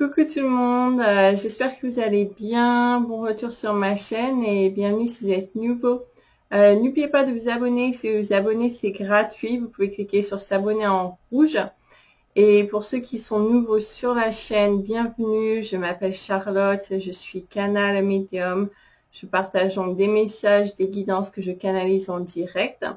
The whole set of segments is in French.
Coucou tout le monde, j'espère que vous allez bien. Bon retour sur ma chaîne et bienvenue si vous êtes nouveau. N'oubliez pas de vous abonner, si vous vous abonnez c'est gratuit, vous pouvez cliquer sur s'abonner en rouge. Et pour ceux qui sont nouveaux sur la chaîne, bienvenue, je m'appelle Charlotte, je suis canal médium. Je partage donc des messages, des guidances que je canalise en direct.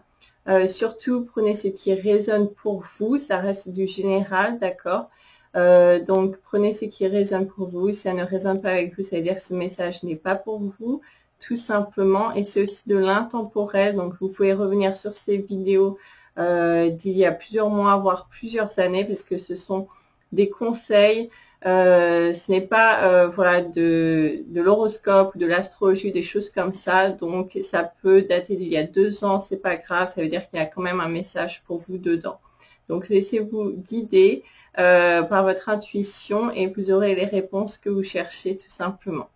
Surtout prenez ce qui résonne pour vous, ça reste du général, d'accord? Donc prenez ce qui résonne pour vous, si ça ne résonne pas avec vous, ça veut dire que ce message n'est pas pour vous, tout simplement. Et c'est aussi de l'intemporel, donc vous pouvez revenir sur ces vidéos d'il y a plusieurs mois, voire plusieurs années, parce que ce sont des conseils, ce n'est pas voilà de l'horoscope, de l'astrologie, des choses comme ça, donc ça peut dater d'il y a 2 ans, c'est pas grave, ça veut dire qu'il y a quand même un message pour vous dedans. Donc laissez-vous guider par votre intuition et vous aurez les réponses que vous cherchez tout simplement.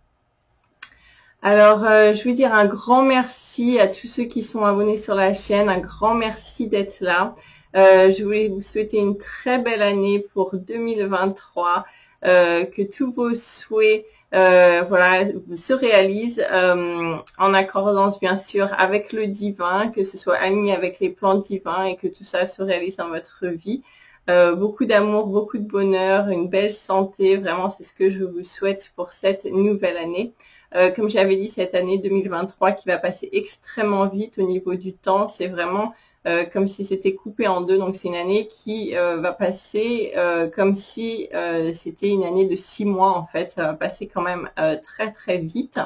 Alors, je veux dire un grand merci à tous ceux qui sont abonnés sur la chaîne, un grand merci d'être là. Je voulais vous souhaiter une très belle année pour 2023, que tous vos souhaits voilà, se réalisent en accordance bien sûr avec le divin, que ce soit aligné avec les plans divins et que tout ça se réalise dans votre vie. Beaucoup d'amour, beaucoup de bonheur, une belle santé, vraiment c'est ce que je vous souhaite pour cette nouvelle année. Comme j'avais dit, cette année 2023 qui va passer extrêmement vite au niveau du temps, c'est vraiment comme si c'était coupé en deux, donc c'est une année qui va passer comme si c'était une année de 6 mois en fait, ça va passer quand même très très vite.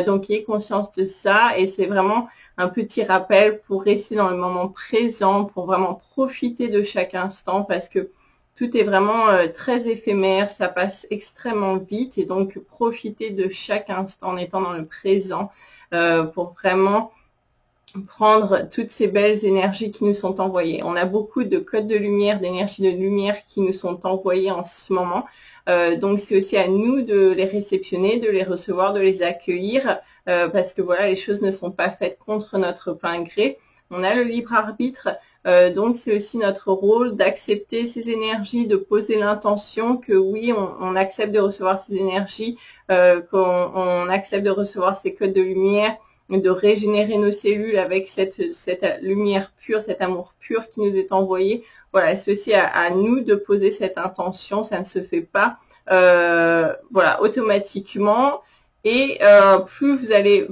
Donc ayez conscience de ça et c'est vraiment un petit rappel pour rester dans le moment présent, pour vraiment profiter de chaque instant parce que tout est vraiment très éphémère, ça passe extrêmement vite et donc profitez de chaque instant en étant dans le présent pour vraiment prendre toutes ces belles énergies qui nous sont envoyées. On a beaucoup de codes de lumière, d'énergie de lumière qui nous sont envoyés en ce moment. Donc c'est aussi à nous de les réceptionner, de les recevoir, de les accueillir parce que voilà, les choses ne sont pas faites contre notre plein gré. On a le libre arbitre, donc c'est aussi notre rôle d'accepter ces énergies, de poser l'intention que oui, on accepte de recevoir ces énergies, qu'on accepte de recevoir ces codes de lumière, de régénérer nos cellules avec cette lumière pure, cet amour pur qui nous est envoyé. Voilà, c'est aussi à nous de poser cette intention, ça ne se fait pas voilà, automatiquement. Et plus vous allez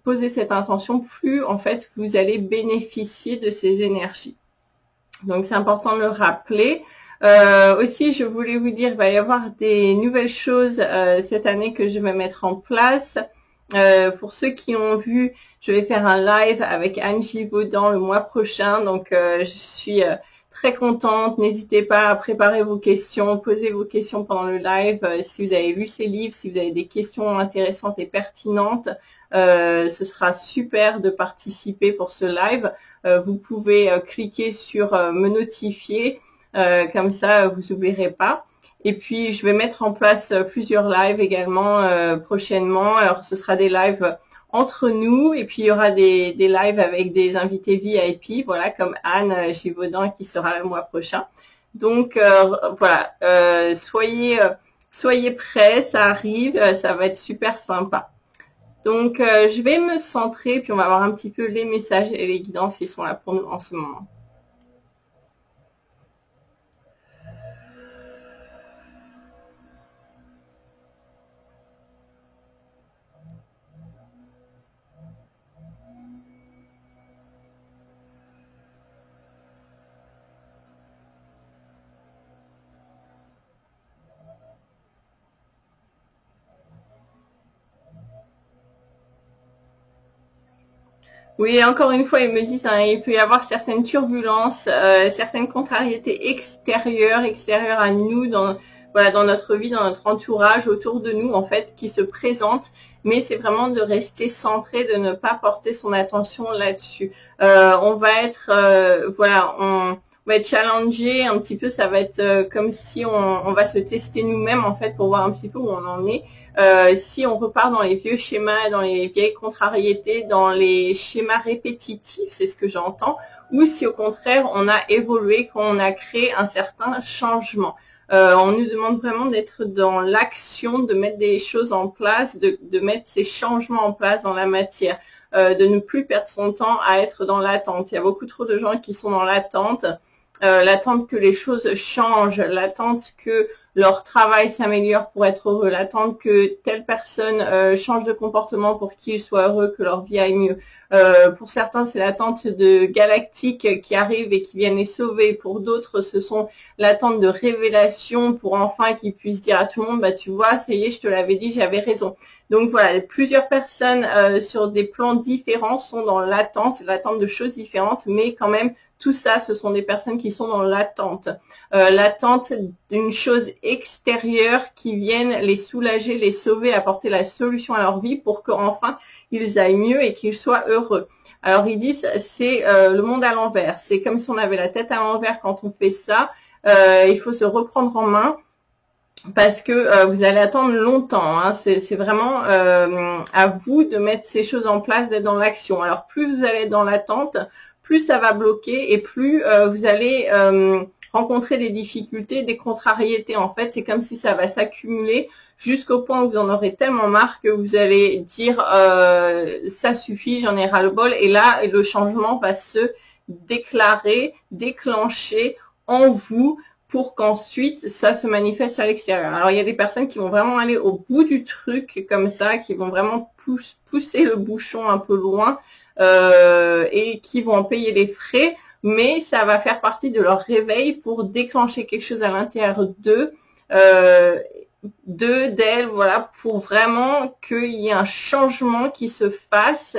poser cette intention, plus en fait vous allez bénéficier de ces énergies. Donc c'est important de le rappeler. Aussi, je voulais vous dire, il va y avoir des nouvelles choses cette année que je vais mettre en place. Pour ceux qui ont vu, je vais faire un live avec Anne Givaudan le mois prochain. Donc je suis très contente. N'hésitez pas à préparer vos questions, poser vos questions pendant le live. Si vous avez lu ces livres, si vous avez des questions intéressantes et pertinentes, ce sera super de participer pour ce live. Vous pouvez cliquer sur me notifier, comme ça vous n'oublierez pas. Et puis je vais mettre en place plusieurs lives également prochainement. Alors ce sera des lives entre nous et puis il y aura des lives avec des invités VIP, voilà, comme Anne Givaudan qui sera le mois prochain. Donc voilà, soyez prêts, ça arrive, ça va être super sympa. Donc je vais me centrer puis on va voir un petit peu les messages et les guidances qui sont là pour nous en ce moment. Oui, encore une fois, ils me disent, hein, il peut y avoir certaines turbulences, certaines contrariétés extérieures à nous, voilà, dans notre vie, dans notre entourage, autour de nous, en fait, qui se présentent. Mais c'est vraiment de rester centré, de ne pas porter son attention là-dessus. On va être, voilà, on va être challengé un petit peu. Ça va être comme si on va se tester nous-mêmes, en fait, pour voir un petit peu où on en est. Si on repart dans les vieux schémas, dans les vieilles contrariétés, dans les schémas répétitifs, c'est ce que j'entends, ou si au contraire on a évolué, qu'on a créé un certain changement. On nous demande vraiment d'être dans l'action, de mettre des choses en place, de mettre ces changements en place dans la matière, de ne plus perdre son temps à être dans l'attente. Il y a beaucoup trop de gens qui sont dans l'attente, l'attente que les choses changent, l'attente que leur travail s'améliore pour être heureux, l'attente que telle personne change de comportement pour qu'ils soient heureux, que leur vie aille mieux. Pour certains, c'est l'attente de galactiques qui arrivent et qui viennent les sauver. Pour d'autres, ce sont l'attente de révélation pour enfin qu'ils puissent dire à tout le monde, bah tu vois, ça y est, je te l'avais dit, j'avais raison. Donc voilà, plusieurs personnes sur des plans différents sont dans l'attente de choses différentes, mais quand même, tout ça, ce sont des personnes qui sont dans l'attente. L'attente d'une chose extérieure qui vienne les soulager, les sauver, apporter la solution à leur vie pour qu'enfin ils aillent mieux et qu'ils soient heureux. Alors ils disent c'est le monde à l'envers. C'est comme si on avait la tête à l'envers quand on fait ça. Il faut se reprendre en main parce que vous allez attendre longtemps. Hein. C'est vraiment à vous de mettre ces choses en place, d'être dans l'action. Alors plus vous allez être dans l'attente, plus ça va bloquer et plus vous allez rencontrer des difficultés, des contrariétés. En fait, c'est comme si ça va s'accumuler jusqu'au point où vous en aurez tellement marre que vous allez dire ça suffit, j'en ai ras-le-bol. Et là, le changement va se déclencher en vous pour qu'ensuite ça se manifeste à l'extérieur. Alors il y a des personnes qui vont vraiment aller au bout du truc comme ça, qui vont vraiment pousser le bouchon un peu loin et qui vont en payer les frais, mais ça va faire partie de leur réveil pour déclencher quelque chose à l'intérieur d'eux, d'elles, voilà, pour vraiment qu'il y ait un changement qui se fasse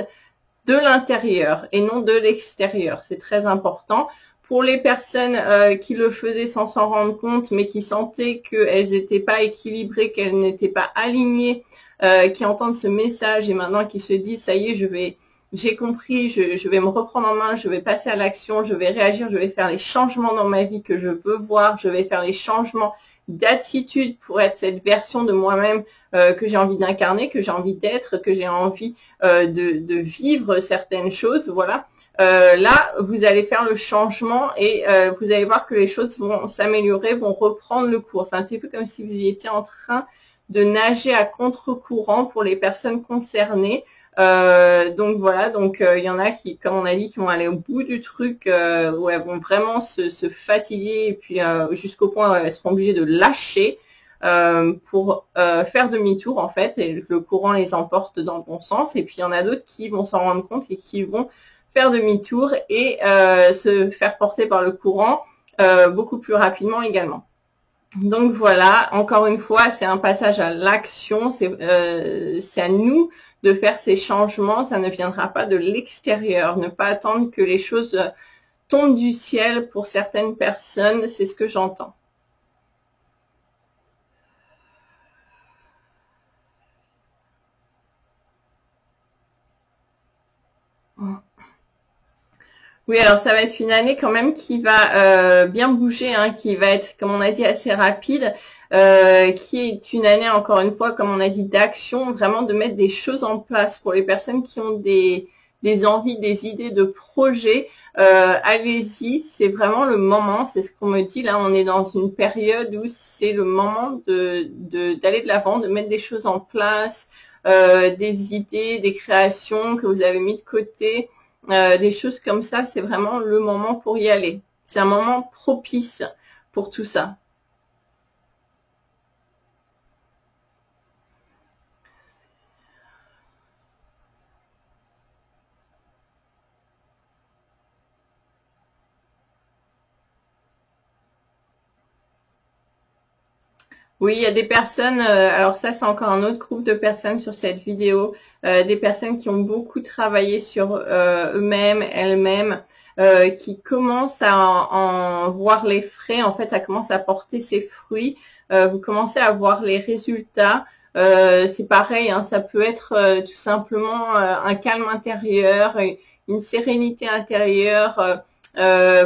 de l'intérieur et non de l'extérieur. C'est très important. Pour les personnes qui le faisaient sans s'en rendre compte, mais qui sentaient qu'elles n'étaient pas équilibrées, qu'elles n'étaient pas alignées, qui entendent ce message et maintenant qui se disent ça y est, j'ai compris, je vais me reprendre en main, je vais passer à l'action, je vais réagir, je vais faire les changements dans ma vie que je veux voir, je vais faire les changements d'attitude pour être cette version de moi-même que j'ai envie d'incarner, que j'ai envie d'être, que j'ai envie de vivre certaines choses, voilà. Là, vous allez faire le changement et vous allez voir que les choses vont s'améliorer, vont reprendre le cours. C'est un petit peu comme si vous étiez en train de nager à contre-courant pour les personnes concernées. Donc voilà, donc il y en a qui, comme on a dit, qui vont aller au bout du truc, où elles vont vraiment se fatiguer et puis jusqu'au point où elles seront obligées de lâcher pour faire demi-tour en fait, et le courant les emporte dans le bon sens. Et puis il y en a d'autres qui vont s'en rendre compte et qui vont faire demi-tour et se faire porter par le courant beaucoup plus rapidement également. Donc voilà, encore une fois, c'est un passage à l'action, c'est à nous de faire ces changements, ça ne viendra pas de l'extérieur. Ne pas attendre que les choses tombent du ciel pour certaines personnes, c'est ce que j'entends. Oui, alors ça va être une année quand même qui va bien bouger, hein, qui va être, comme on a dit, assez rapide. Qui est une année, encore une fois, comme on a dit, d'action, vraiment de mettre des choses en place pour les personnes qui ont des envies, des idées de projets. Allez-y, c'est vraiment le moment, c'est ce qu'on me dit. Là, on est dans une période où c'est le moment d'aller de l'avant, de mettre des choses en place, des idées, des créations que vous avez mis de côté, des choses comme ça. C'est vraiment le moment pour y aller. C'est un moment propice pour tout ça. Oui, il y a des personnes, alors ça c'est encore un autre groupe de personnes sur cette vidéo, des personnes qui ont beaucoup travaillé sur eux-mêmes, elles-mêmes, qui commencent à en voir les frais, en fait ça commence à porter ses fruits, vous commencez à voir les résultats, c'est pareil, hein, ça peut être tout simplement un calme intérieur, une sérénité intérieure,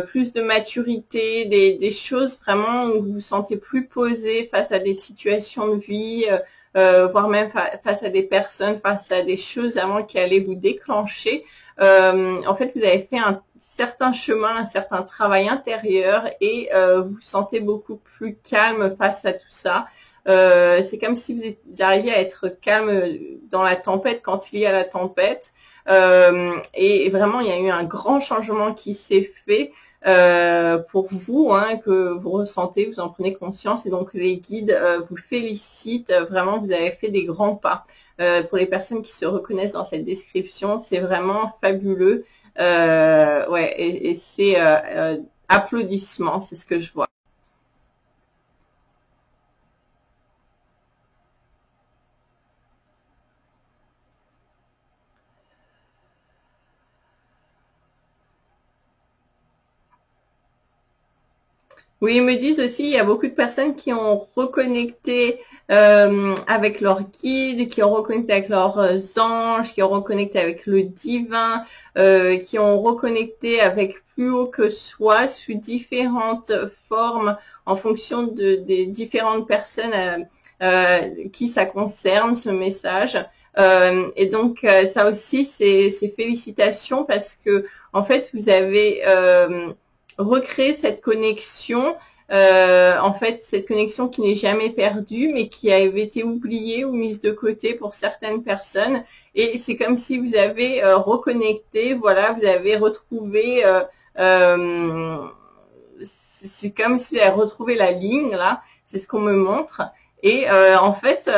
plus de maturité, des choses vraiment où vous vous sentez plus posé face à des situations de vie, voire même face à des personnes, face à des choses avant qui allaient vous déclencher. En fait, vous avez fait certain chemin, un certain travail intérieur et vous vous sentez beaucoup plus calme face à tout ça. C'est comme si vous arriviez à être calme dans la tempête quand il y a la tempête. Et vraiment, il y a eu un grand changement qui s'est fait pour vous, hein, que vous ressentez, vous en prenez conscience. Et donc, les guides vous félicitent. Vraiment, vous avez fait des grands pas. Pour les personnes qui se reconnaissent dans cette description, c'est vraiment fabuleux. Ouais, et c'est applaudissements, c'est ce que je vois. Oui, ils me disent aussi, il y a beaucoup de personnes qui ont reconnecté avec leur guide, qui ont reconnecté avec leurs anges, qui ont reconnecté avec le divin, qui ont reconnecté avec plus haut que soi sous différentes formes en fonction des différentes personnes qui ça concerne, ce message. Et donc, ça aussi, c'est félicitations parce que, en fait, vous avez recréer cette connexion, en fait, cette connexion qui n'est jamais perdue, mais qui avait été oubliée ou mise de côté pour certaines personnes. Et c'est comme si vous avez reconnecté, voilà, vous avez retrouvé, c'est comme si vous avez retrouvé la ligne, là, c'est ce qu'on me montre. Et en fait,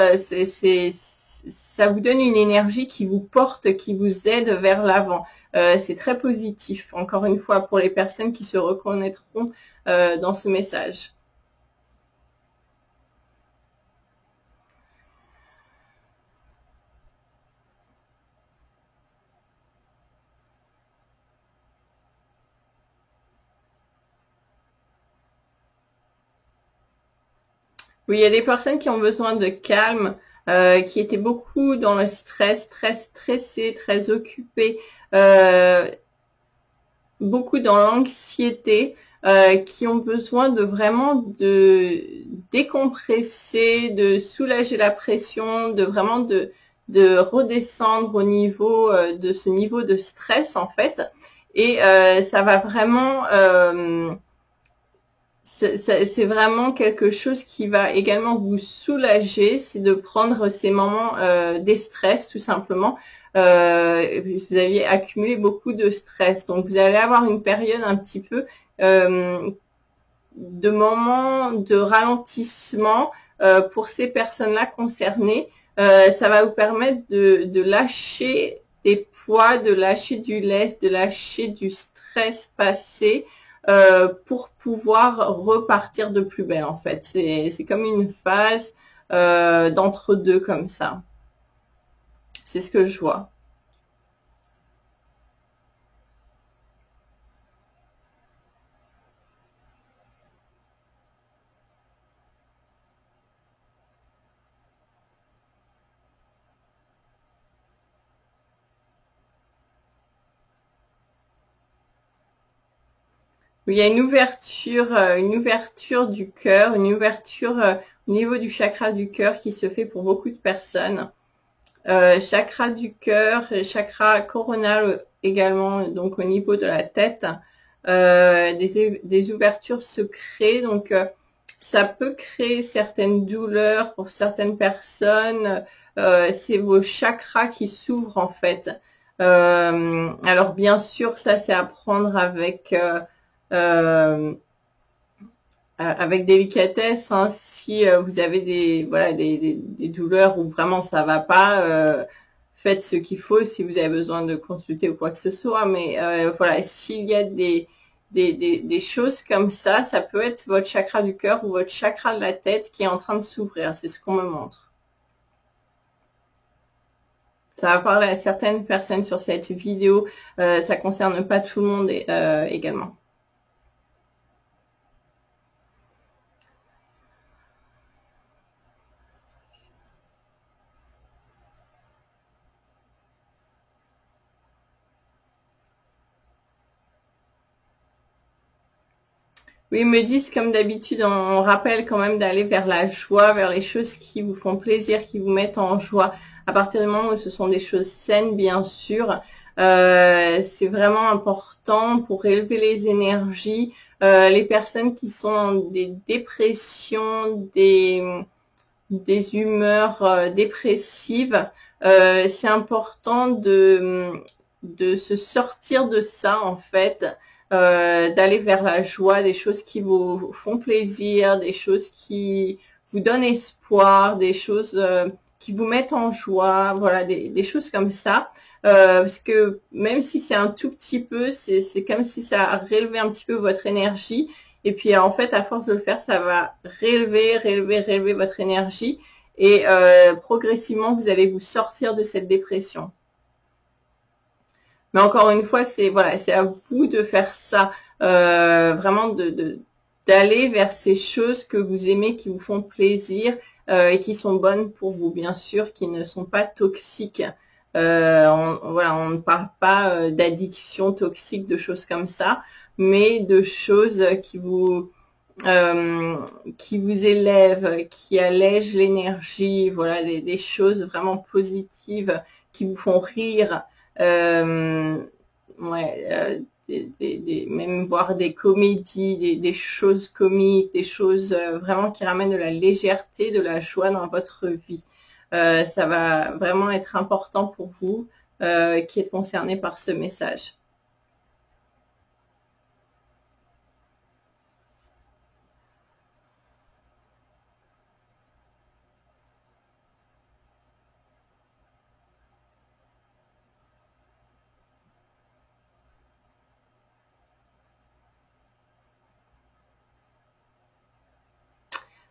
ça vous donne une énergie qui vous porte, qui vous aide vers l'avant. C'est très positif, encore une fois, pour les personnes qui se reconnaîtront dans ce message. Oui, il y a des personnes qui ont besoin de calme, qui étaient beaucoup dans le stress, très stressées, très occupées, beaucoup dans l'anxiété, qui ont besoin de vraiment de décompresser, de soulager la pression, de vraiment de redescendre au niveau de ce niveau de stress en fait. Et ça va vraiment c'est vraiment quelque chose qui va également vous soulager, c'est de prendre ces moments des stress tout simplement. Vous aviez accumulé beaucoup de stress, donc vous allez avoir une période un petit peu de moments de ralentissement pour ces personnes-là concernées. Ça va vous permettre de lâcher des poids, de lâcher du lest, de lâcher du stress passé, pour pouvoir repartir de plus belle en fait. C'est comme une phase d'entre-deux comme ça. C'est ce que je vois. Il y a une ouverture du cœur, une ouverture au niveau du chakra du cœur qui se fait pour beaucoup de personnes. Chakra du cœur, chakra coronal également, donc au niveau de la tête, des ouvertures se créent, donc ça peut créer certaines douleurs pour certaines personnes. C'est vos chakras qui s'ouvrent en fait. Alors bien sûr, ça c'est à prendre avec délicatesse, hein. Si vous avez des douleurs où vraiment ça va pas, faites ce qu'il faut si vous avez besoin de consulter ou quoi que ce soit. Mais voilà, s'il y a des choses comme ça peut être votre chakra du cœur ou votre chakra de la tête qui est en train de s'ouvrir. C'est ce qu'on me montre. Ça va parler à certaines personnes sur cette vidéo. Ça concerne pas tout le monde également. Oui, ils me disent comme d'habitude, on rappelle quand même d'aller vers la joie, vers les choses qui vous font plaisir, qui vous mettent en joie. À partir du moment où ce sont des choses saines, bien sûr. C'est vraiment important pour élever les énergies. Les personnes qui sont dans des dépressions, des humeurs dépressives, c'est important de se sortir de ça en fait, d'aller vers la joie, des choses qui vous font plaisir, des choses qui vous donnent espoir, des choses qui vous mettent en joie, voilà, des choses comme ça. Parce que même si c'est un tout petit peu, c'est comme si ça relevait un petit peu votre énergie. Et puis en fait, à force de le faire, ça va relever votre énergie. Et progressivement, vous allez vous sortir de cette dépression. Mais encore une fois, c'est voilà, c'est à vous de faire ça, vraiment d'aller vers ces choses que vous aimez, qui vous font plaisir et qui sont bonnes pour vous, bien sûr, qui ne sont pas toxiques. Voilà, on ne parle pas d'addiction toxique, de choses comme ça, mais de choses qui vous élèvent, qui allègent l'énergie, voilà, des choses vraiment positives qui vous font rire, ouais, même voir des comédies, des choses comiques, des choses vraiment qui ramènent de la légèreté, de la joie dans votre vie. Ça va vraiment être important pour vous qui êtes concerné par ce message.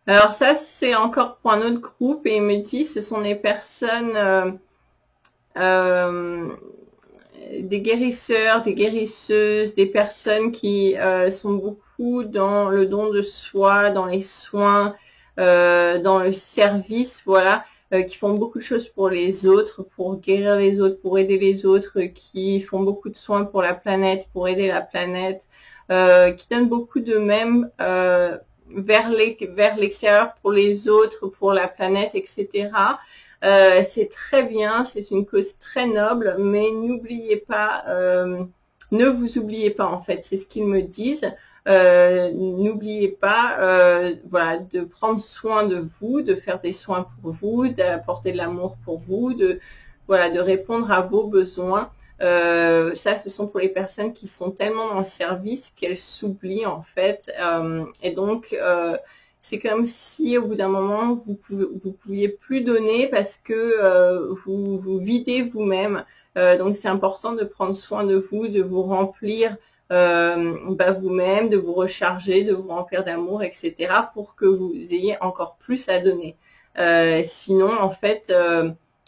Alors ça, c'est encore pour un autre groupe et il me dit ce sont des personnes, des guérisseurs, des guérisseuses, des personnes qui sont beaucoup dans le don de soi, dans les soins, dans le service, voilà, qui font beaucoup de choses pour les autres, pour guérir les autres, pour aider les autres, qui font beaucoup de soins pour la planète, pour aider la planète, qui donnent beaucoup d'eux-mêmes vers l'extérieur pour les autres, pour la planète, etc. C'est très bien, c'est une cause très noble, mais n'oubliez pas, ne vous oubliez pas en fait, c'est ce qu'ils me disent. N'oubliez pas, voilà, de prendre soin de vous, de faire des soins pour vous, d'apporter de l'amour pour vous, voilà, de répondre à vos besoins. Ça, ce sont pour les personnes qui sont tellement en service qu'elles s'oublient en fait, et donc c'est comme si au bout d'un moment vous pouviez plus donner parce que vous vous videz vous-même. Donc c'est important de prendre soin de vous, de vous remplir vous-même, de vous recharger, de vous remplir d'amour, etc. pour que vous ayez encore plus à donner. Sinon, en fait,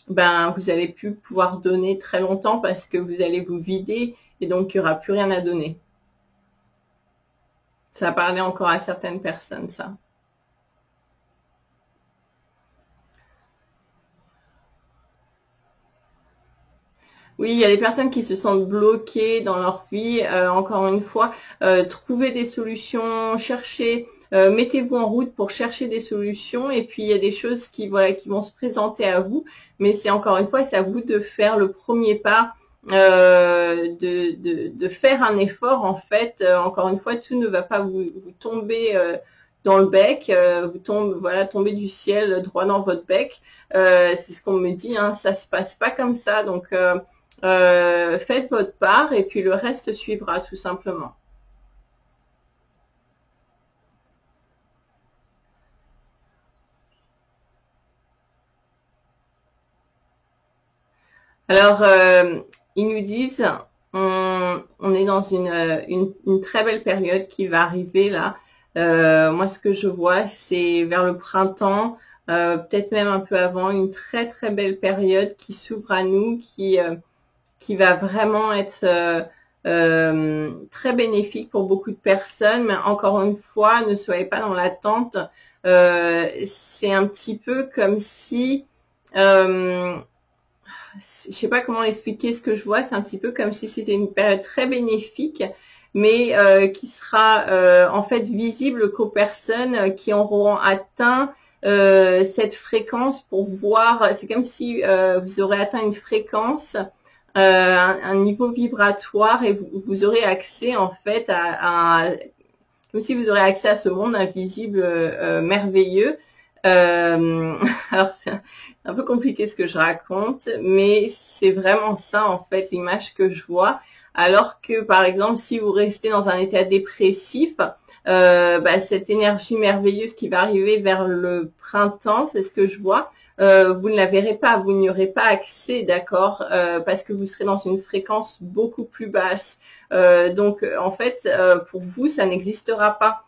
vous allez plus pouvoir donner très longtemps parce que vous allez vous vider et donc il n'y aura plus rien à donner. Ça parlait encore à certaines personnes, ça. Oui, il y a des personnes qui se sentent bloquées dans leur vie. Encore une fois, trouvez des solutions, cherchez, mettez-vous en route pour chercher des solutions. Et puis il y a des choses qui vont se présenter à vous, mais c'est encore une fois, c'est à vous de faire le premier pas, de faire un effort. En fait, encore une fois, tout ne va pas vous tomber dans le bec, tomber du ciel droit dans votre bec. C'est ce qu'on me dit, hein, ça se passe pas comme ça. Donc faites votre part et puis le reste suivra tout simplement. Alors, ils nous disent, on est dans une très belle période qui va arriver là. Moi, ce que je vois, c'est vers le printemps, peut-être même un peu avant, une très très belle période qui s'ouvre à nous, qui va vraiment être très bénéfique pour beaucoup de personnes. Mais encore une fois, ne soyez pas dans l'attente. C'est un petit peu comme si, je sais pas comment expliquer ce que je vois. C'est un petit peu comme si c'était une période très bénéfique, mais qui sera en fait visible qu'aux personnes qui auront atteint cette fréquence pour voir. C'est comme si vous aurez atteint une fréquence un niveau vibratoire et vous aurez accès en fait comme si vous aurez accès à ce monde invisible merveilleux. Alors c'est un peu compliqué ce que je raconte, mais c'est vraiment ça en fait l'image que je vois. Alors que par exemple si vous restez dans un état dépressif, cette énergie merveilleuse qui va arriver vers le printemps, c'est ce que je vois. Vous ne la verrez pas, vous n'y aurez pas accès, d'accord, parce que vous serez dans une fréquence beaucoup plus basse. Donc, en fait, pour vous, ça n'existera pas.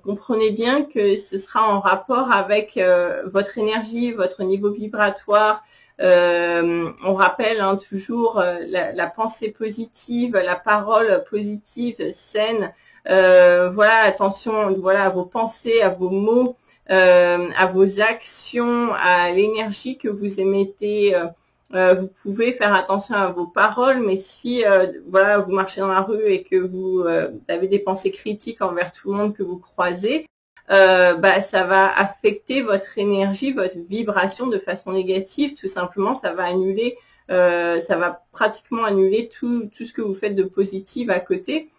Comprenez bien que ce sera en rapport avec votre énergie, votre niveau vibratoire. On rappelle toujours la pensée positive, la parole positive, saine. Voilà, attention, voilà, à vos pensées, à vos mots. À vos actions, à l'énergie que vous émettez. Vous pouvez faire attention à vos paroles, mais si voilà, vous marchez dans la rue et que vous avez des pensées critiques envers tout le monde que vous croisez, ça va affecter votre énergie, votre vibration de façon négative. Tout simplement, ça va annuler, ça va pratiquement annuler tout ce que vous faites de positif à côté.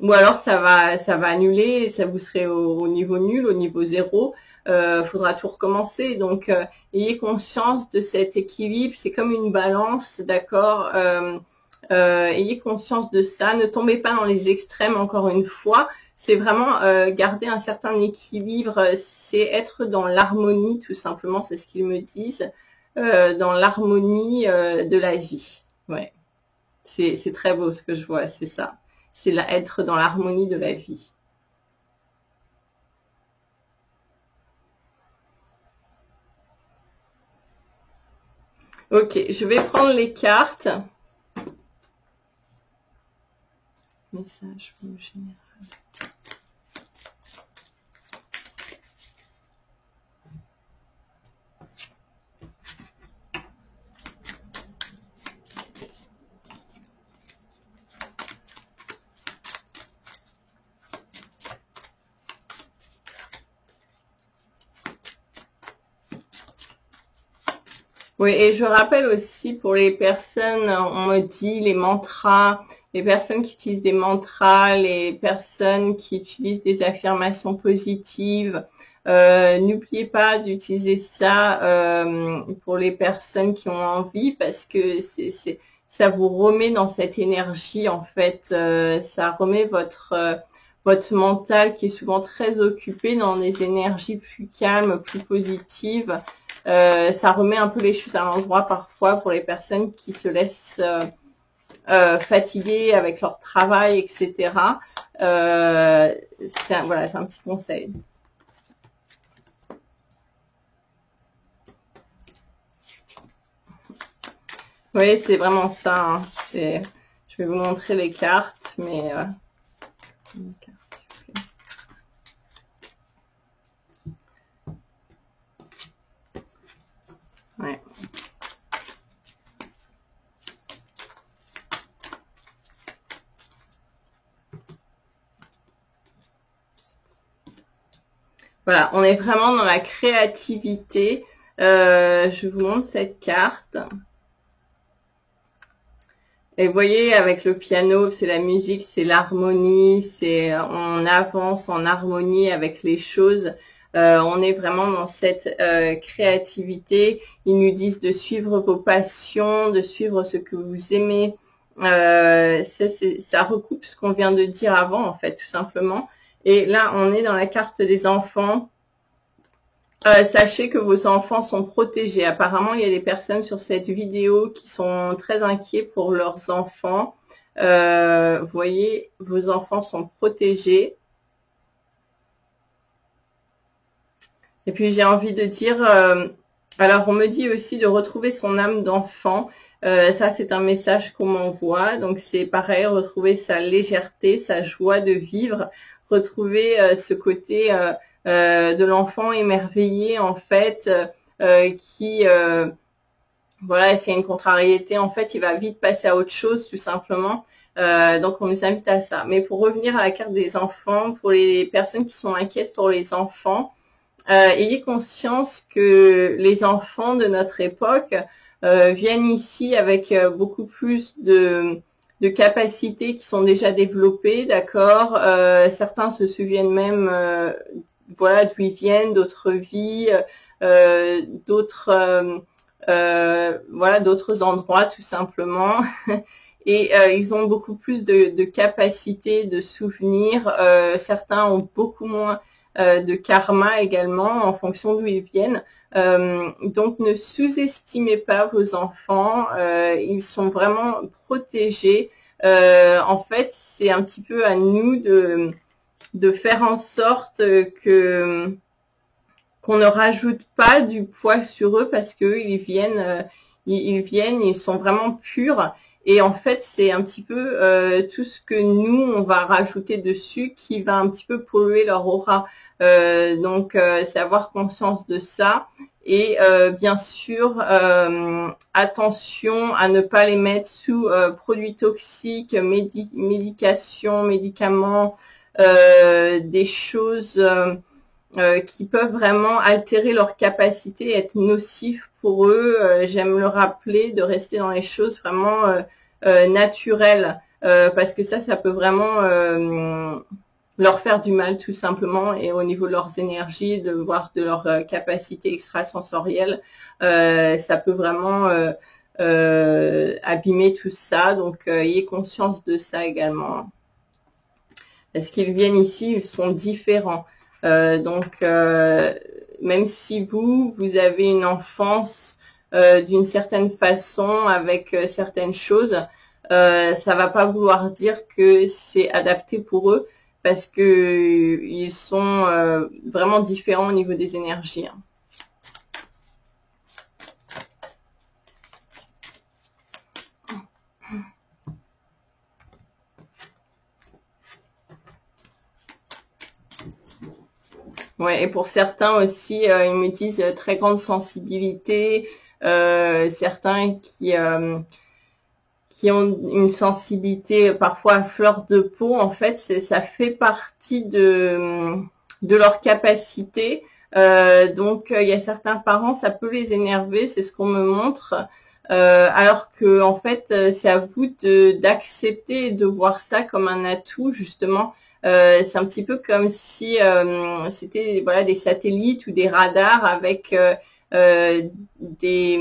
Ou alors ça va annuler, ça vous serez au niveau nul, au niveau zéro. Faudra tout recommencer. Donc ayez conscience de cet équilibre. C'est comme une balance, d'accord. Ayez conscience de ça. Ne tombez pas dans les extrêmes. Encore une fois, c'est vraiment garder un certain équilibre. C'est être dans l'harmonie, tout simplement. C'est ce qu'ils me disent, dans l'harmonie de la vie. Ouais, c'est très beau ce que je vois. C'est ça. C'est être dans l'harmonie de la vie. Ok, je vais prendre les cartes. Message général. Oui, et je rappelle aussi pour les personnes, on me dit les mantras, les personnes qui utilisent des mantras, les personnes qui utilisent des affirmations positives, n'oubliez pas d'utiliser ça pour les personnes qui ont envie parce que ça vous remet dans cette énergie en fait, ça remet votre mental qui est souvent très occupé dans des énergies plus calmes, plus positives. Ça remet un peu les choses à l'endroit parfois pour les personnes qui se laissent fatiguer avec leur travail, etc. Voilà, c'est un petit conseil. Oui, c'est vraiment ça. Hein. Je vais vous montrer les cartes, mais ouais. Voilà, on est vraiment dans la créativité. Je vous montre cette carte. Et vous voyez, avec le piano, c'est la musique, c'est l'harmonie, on avance en harmonie avec les choses. On est vraiment dans cette créativité. Ils nous disent de suivre vos passions, de suivre ce que vous aimez. Ça recoupe ce qu'on vient de dire avant, en fait, tout simplement. Et là, on est dans la carte des enfants. Sachez que vos enfants sont protégés. Apparemment, il y a des personnes sur cette vidéo qui sont très inquiets pour leurs enfants. Vous voyez, vos enfants sont protégés. Et puis, j'ai envie de dire... alors, on me dit aussi de retrouver son âme d'enfant. Ça, c'est un message qu'on m'envoie. Donc, c'est pareil, retrouver sa légèreté, sa joie de vivre. Retrouver ce côté... de l'enfant émerveillé en fait qui voilà, s'il y a une contrariété en fait il va vite passer à autre chose tout simplement, donc on nous invite à ça. Mais pour revenir à la carte des enfants, pour les personnes qui sont inquiètes pour les enfants, ayez conscience que les enfants de notre époque viennent ici avec beaucoup plus de capacités qui sont déjà développées, d'accord. Certains se souviennent même, voilà, d'où ils viennent, d'autres vies, voilà, d'autres endroits tout simplement. Et ils ont beaucoup plus de capacités, de souvenirs. Certains ont beaucoup moins de karma également en fonction d'où ils viennent. Donc ne sous-estimez pas vos enfants, ils sont vraiment protégés. En fait, c'est un petit peu à nous de faire en sorte que qu'on ne rajoute pas du poids sur eux parce que ils sont vraiment purs. Et en fait, c'est un petit peu tout ce que nous, on va rajouter dessus qui va un petit peu polluer leur aura. Donc, c'est avoir conscience de ça. Et bien sûr, attention à ne pas les mettre sous produits toxiques, médications, médicaments, des choses qui peuvent vraiment altérer leur capacité, être nocifs pour eux. J'aime le rappeler de rester dans les choses vraiment naturelles, parce que ça peut vraiment leur faire du mal tout simplement, et au niveau de leurs énergies, de voir de leur capacité extrasensorielle, ça peut vraiment abîmer tout ça. Donc ayez conscience de ça également. Parce qu'ils viennent ici, ils sont différents. Donc même si vous avez une enfance d'une certaine façon avec certaines choses, ça va pas vouloir dire que c'est adapté pour eux, parce que ils sont vraiment différents au niveau des énergies. Ouais, et pour certains aussi, ils me disent très grande sensibilité, certains qui ont une sensibilité parfois à fleur de peau. En fait, ça fait partie de leur capacité. Donc, il y a certains parents, ça peut les énerver, c'est ce qu'on me montre. Alors que en fait, c'est à vous d'accepter et de voir ça comme un atout, justement. C'est un petit peu comme si c'était, voilà, des satellites ou des radars avec des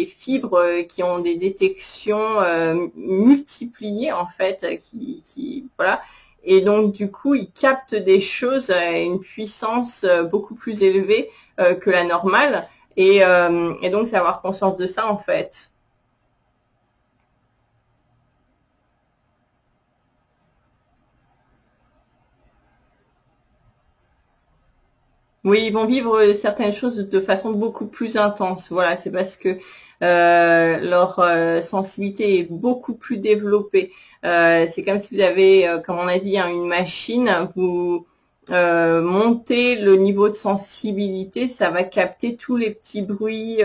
fibres qui ont des détections multipliées en fait, qui voilà. Et donc du coup, ils captent des choses à une puissance beaucoup plus élevée que la normale. Et donc, c'est avoir conscience de ça en fait. Oui, ils vont vivre certaines choses de façon beaucoup plus intense. Voilà, c'est parce que leur sensibilité est beaucoup plus développée. C'est comme si vous avez, comme on a dit, hein, une machine, vous montez le niveau de sensibilité, ça va capter tous les petits bruits,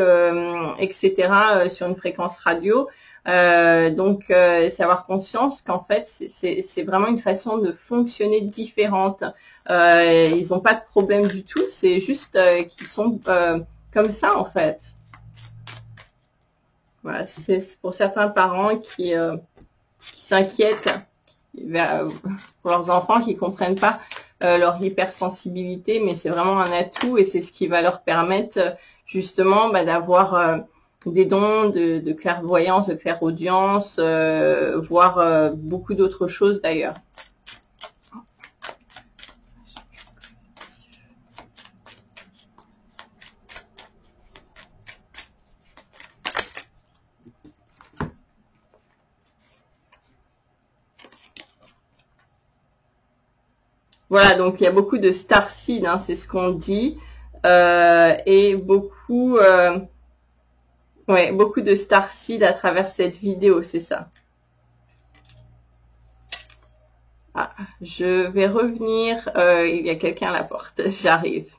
etc. Sur une fréquence radio. Donc, c'est avoir conscience qu'en fait, c'est vraiment une façon de fonctionner différente. Ils n'ont pas de problème du tout, c'est juste qu'ils sont comme ça en fait. Voilà, c'est pour certains parents qui s'inquiètent pour leurs enfants, qui comprennent pas leur hypersensibilité, mais c'est vraiment un atout et c'est ce qui va leur permettre justement d'avoir des dons de clairvoyance, de clairaudience, voire beaucoup d'autres choses d'ailleurs. Voilà, donc il y a beaucoup de starseed, hein, c'est ce qu'on dit, et beaucoup de starseed à travers cette vidéo, c'est ça. Ah, je vais revenir, il y a quelqu'un à la porte, j'arrive.